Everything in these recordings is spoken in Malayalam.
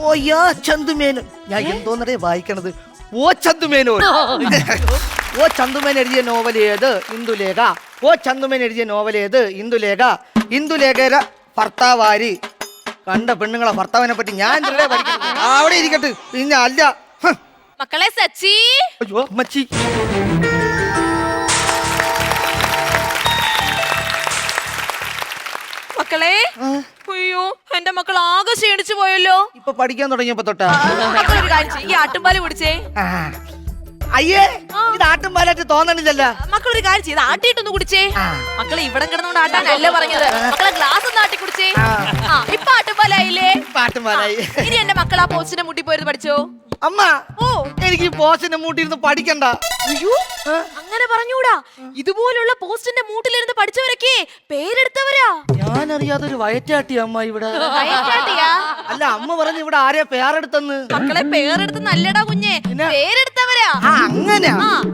ഓയാ ചന്തുമേനോൻ. ഞാൻ എന്തോന്നറിയ വായിക്കണത്? ഓ ചന്തുമേനോൻ. ഓ ചന്തുമേൻ എഴുതിയ നോവൽ ഏത്? ഇന്ദുലേഖ. ഓ ചന്തുമേൻ എഴുതിയ നോവൽ ഏത്? ഇന്ദുലേഖ. ഇന്ദുലേഖയുടെ ഭർത്താവാര്? കണ്ട പെണ്ണുങ്ങളെ ഭർത്താവിനെ പറ്റി ഞാൻ അവിടെ ഇരിക്കട്ടെ. പിന്നെ അല്ല മക്കളെ സച്ചി. അയ്യോ അമ്മച്ചി. മക്കളെ അയ്യോ എന്റെ മക്കൾ ആകെ ക്ഷീണിച്ചു പോയല്ലോ. ഇപ്പൊ പഠിക്കാൻ തുടങ്ങിയപ്പോ തൊട്ടാ. മക്കളൊരു കാര്യം ചെയ്യ്, ഈ ആട്ടുംപാല് കുടിച്ചേ. അയ്യേ ഇത് ആട്ടും പാലായിട്ട് തോന്നണില്ലല്ലോ. മക്കളൊരു കാര്യം ചെയ്ത് ആട്ടിയിട്ടൊന്ന് കുടിച്ചേ. മക്കളെ ഇവിടെ കിടന്നുകൊണ്ട് ആട്ടാനല്ല പറഞ്ഞത്. മക്കളെ ഗ്ലാസ് ഒന്ന് ആട്ടി കുടിച്ചേ. ഇപ്പൊ ആട്ടുംപാലായില്ലേ? പാട്ടുംപാലായി. ഇനി എന്റെ മക്കൾ ആ പോസ്റ്റിന്റെ മുട്ടി പോയത് പഠിച്ചോ? അമ്മ എനിക്ക് ഈ പോസ്റ്റിന്റെ മൂട്ടിരുന്ന് പഠിക്കണ്ട. അയ്യോ അങ്ങനെ പറഞ്ഞൂടാ. ഇതുപോലുള്ള പോസ്റ്റിന്റെ മൂട്ടിലിരുന്ന് പഠിച്ചവരൊക്കെ പേരെടുത്തവരാ. ഞാൻ അറിയാതൊരു വയറ്റാട്ടി അമ്മ ഇവിടെ. വയറ്റാട്ടിയാ? അല്ല അമ്മ പറഞ്ഞു ഇവിടെ ആരെയാ പേരെടുത്തെന്ന്. മക്കളെ പേരെടുത്ത് നല്ലടാ കുഞ്ഞെ, പേരെടുത്തവരാ. അങ്ങനെ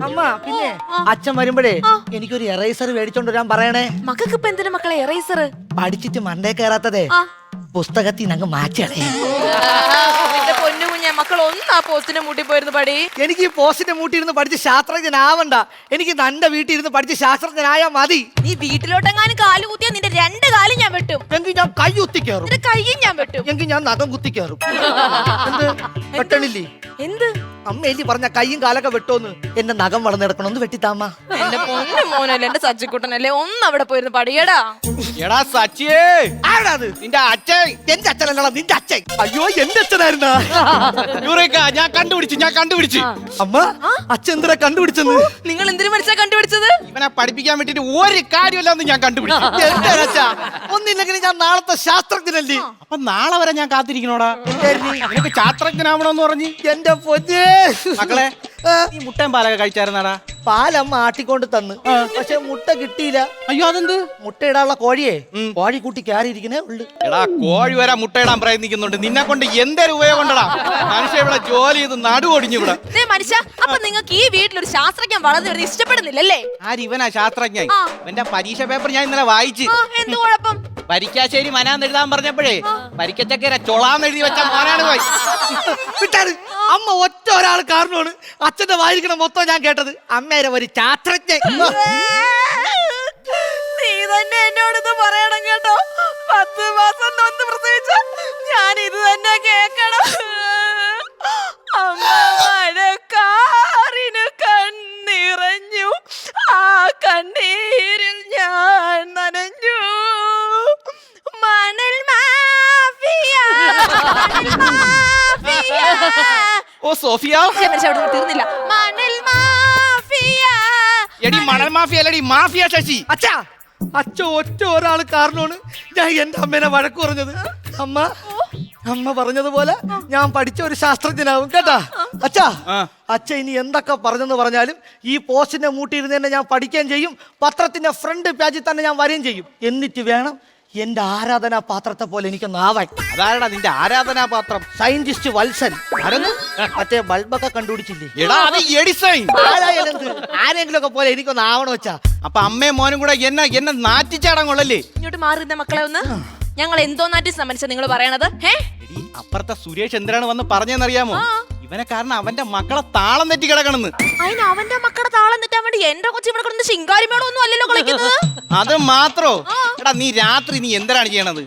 അമ്മ. പിന്നെ അച്ഛൻ വരുമ്പോഴേ എനിക്കൊരു എറൈസർ മേടിച്ചോണ്ട് വരാൻ പറയണേ. മക്കൾക്ക് ഇപ്പൊ എന്തിനാ മക്കളെ എറൈസർ? പഠിച്ചിട്ട് മണ്ടേ കയറാത്തതേ പുസ്തകത്തിൽ അങ്ങ് മാറ്റണേ. എന്റെ പൊന്നു കുഞ്ഞെ, മക്കൾ ഒന്ന് ആ പോസ്റ്റിന്റെ മൂട്ടി പോയിരുന്നു പടി. എനിക്ക് ഈ പോസ്റ്റിന്റെ മൂട്ടിയിരുന്ന് പഠിച്ച് ശാസ്ത്രജ്ഞനാവണ്ട. എനിക്ക് തന്റെ വീട്ടിൽ ഇരുന്ന് പഠിച്ച് ശാസ്ത്രജ്ഞനായാ മതി. നീ വീട്ടിലോട്ടെങ്ങാനും കാല് കുത്തിയാ നിന്റെ രണ്ട് കാലും ഞാൻ വെട്ടും. എങ്കിൽ ഞാൻ കൈ കുത്തി കയറും. നിന്റെ കൈയും ഞാൻ വെട്ടും. എങ്കിൽ ഞാൻ നഖം കുത്തി കയറും. എന്ത് വെട്ടണില്ലേ? എന്ത് അമ്മ എലി പറഞ്ഞ കൈയും കാലൊക്കെ വെട്ടോന്ന്. എന്റെ നഖം വളർന്നെടുക്കണം, ഒന്ന് വെട്ടിത്താമ്മ. എന്റെ പൊന്നു മോനല്ലേ, എന്റെ സച്ചിക്കുട്ടനല്ലേ, ഒന്ന് അവിടെ പോയിരുന്നു പടിയടാ. എടാ സച്ചിയേ, ആരാത്? നിന്റെ അച്ഛൻ. എന്റെ അച്ഛനല്ലടാ, നിന്റെ അച്ഛൻ. അയ്യോ എന്റെ അച്ഛനായിരുന്നാ? യൂറേക്ക, ഞാൻ കണ്ടുപിടിച്ചു. അമ്മ അച്ഛൻ എന്തിനാ കണ്ടുപിടിച്ചെന്ന്? നിങ്ങൾ എന്തിനു പഠിച്ചാ കണ്ടുപിടിച്ചത്? ഇവനെ പഠിപ്പിക്കാൻ വേണ്ടിട്ട് ഒരു കാര്യമല്ലെന്ന് ഞാൻ കണ്ടുപിടിച്ചു. എന്റെ അച്ഛാ, ഒന്നില്ലെങ്കിൽ ഞാൻ നാളത്തെ ശാസ്ത്രജ്ഞനല്ലേ. അപ്പൊ നാളെ വരെ ഞാൻ കാത്തിരിക്കണോടാ. നിനക്ക് ശാസ്ത്രജ്ഞനാവണമെന്ന് പറഞ്ഞ്. എന്റെ പൊന്നേ മക്കളെ, ഈ മുട്ടയും പാലൊക്കെ കഴിച്ചായിരുന്നാടാ? പാലമ്മ ആട്ടിക്കൊണ്ട് തന്ന്, പക്ഷെ മുട്ട കിട്ടിയില്ല. അയ്യോ അതെന്ത്? മുട്ടയിടാനുള്ള കോഴിയെ കോഴി കൂട്ടി കയറിയിരിക്കണേ ഉള്ളു. എടാ കോഴി വരാൻ മുട്ടയിടാൻ പ്രയത്നിക്കുന്നുണ്ട്. നിന്നെ കൊണ്ട് എന്തൊരു ഉപയോഗം ഉണ്ടടാ? മനുഷ്യ ഇവിടെ ജോലി ചെയ്ത് നടുവൊടിഞ്ഞു ഇവിടെ. മനുഷ്യ, അപ്പൊ നിങ്ങൾക്ക് ഈ വീട്ടിലൊരു ശാസ്ത്രജ്ഞൻ വളർന്നു വരുന്നത് ഇഷ്ടപ്പെടുന്നില്ലല്ലേ? ഇവനാ ശാസ്ത്രജ്ഞൻ. ഇവന്റെ പരീക്ഷ പേപ്പർ ഞാൻ ഇന്നലെ വായിച്ചു. എന്ത് കുഴപ്പം? പരിക്കാശ്ശേരി മനാന്ന് എഴുതാൻ പറഞ്ഞപ്പോഴേ പരിക്കച്ചക്കര ചൊളാന്ന് എഴുതി വെച്ച മോനാണ് പോയി. അമ്മ ഒറ്റ ഒരാൾ കാരണമാണ് അച്ഛന്റെ വായിരിക്കണം മൊത്തം ഞാൻ കേട്ടത്. അമ്മേരെ ഒരു ശാസ്ത്രജ്ഞൻ. നീ തന്നെ എന്നോടൊന്ന് പറയണം കേട്ടോ. 10 മാസം നൊന്ന് പ്രസവിച്ച ഞാൻ ഇത് തന്നെ കേക്കണം. അമ്മ മഴക്കാറിന് കണ്ണിറഞ്ഞു, ആ കണ്ണീരിൽ ഞാൻ നനഞ്ഞു. മണൽ മാഫിയ, മണൽ മാഫിയ. ഓ സോഫിയ, തീർന്നില്ല. മണൽ മാഫിയ. എടി മണൽ മാഫിയ അല്ലടി, മാഫിയ ശശി. അച്ഛാ, അച്ഛ ഒറ്റ ഒരാൾ കാരണമാണ് ഞാൻ എന്റെ അമ്മേനെ വഴക്ക് പറഞ്ഞത്. അമ്മ പറഞ്ഞതുപോലെ ഞാൻ പഠിച്ച ഒരു ശാസ്ത്രജ്ഞനാവും കേട്ടാ. അച്ഛാ, അച്ഛ ഇനി എന്തൊക്കെ പറഞ്ഞെന്ന് പറഞ്ഞാലും ഈ പോസ്റ്റിന്റെ മൂട്ടിയിരുന്ന് തന്നെ ഞാൻ പഠിക്കുകയും ചെയ്യും. പത്രത്തിന്റെ ഫ്രണ്ട് പേജിൽ തന്നെ ഞാൻ വരികയും ചെയ്യും. എന്നിട്ട് വേണം എന്റെ ആരാധനാ പാത്രത്തെ പോലെ എനിക്കൊന്ന് ആവാൻ. അതാരടാ നിന്റെ ആരാധനാ പാത്രം? സയന്റിസ്റ്റ് വത്സൻ. മറ്റേ ബൾബൊക്കെ കണ്ടുപിടിച്ചില്ലേ? എടാ അത് എഡിസൺ. ആരെങ്കിലും ഒക്കെ പോലെ എനിക്കൊന്ന് ആവണോ വെച്ചാ. അപ്പൊ അമ്മയും മോനും കൂടെ എന്നെ നാറ്റിച്ചാടാൻ കൊള്ളല്ലേ? ഇങ്ങോട്ട് മാറുന്ന മക്കളെ ഒന്ന്. ഞങ്ങൾ എന്തോന്നാറ്റി സംബന്ധിച്ച നിങ്ങൾ പറയണത്? അപ്പുറത്തെ സുരേഷ് എന്തിനാണ് വന്ന് പറഞ്ഞെന്നറിയാമോ? ഇവനെ കാരണം അവന്റെ മക്കളെ താളം തെറ്റി കിടക്കണെന്ന്. അതിന് അവന്റെ മക്കളുടെ താളം തെറ്റാൻ വേണ്ടി എന്റെ കൊച്ചു ഇവിടെ കിടന്ന് ശിങ്കാരിമേളം ഒന്നും അല്ലല്ലോ കളിക്കുന്നത്. അത് മാത്രോ? എടാ നീ രാത്രി നീ എന്തിനാണ് ചെയ്യണത്?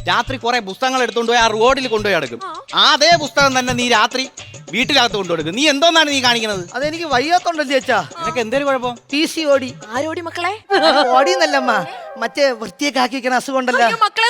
രാത്രി കുറെ പുസ്തകങ്ങൾ എടുത്തോണ്ട് പോയി ആ റോഡിൽ കൊണ്ടുപോയി അടക്കും. അതേ പുസ്തകം തന്നെ നീ രാത്രി വീട്ടിനകത്ത് കൊണ്ടുകൊടുക്കും. നീ എന്തോന്നാണ് നീ കാണിക്കുന്നത്? അതെനിക്ക് വയ്യാത്തോണ്ടല്ലേ അച്ഛാ. നിനക്ക് എന്തൊരു കുഴപ്പം? PCOD. ആരോടി മക്കളെ? ഓടിന്നല്ലമ്മ, മറ്റേ വൃത്തിയൊക്കെ ആക്കി വെക്കണ അസുഖം ഉണ്ടല്ലോ മക്കളെ.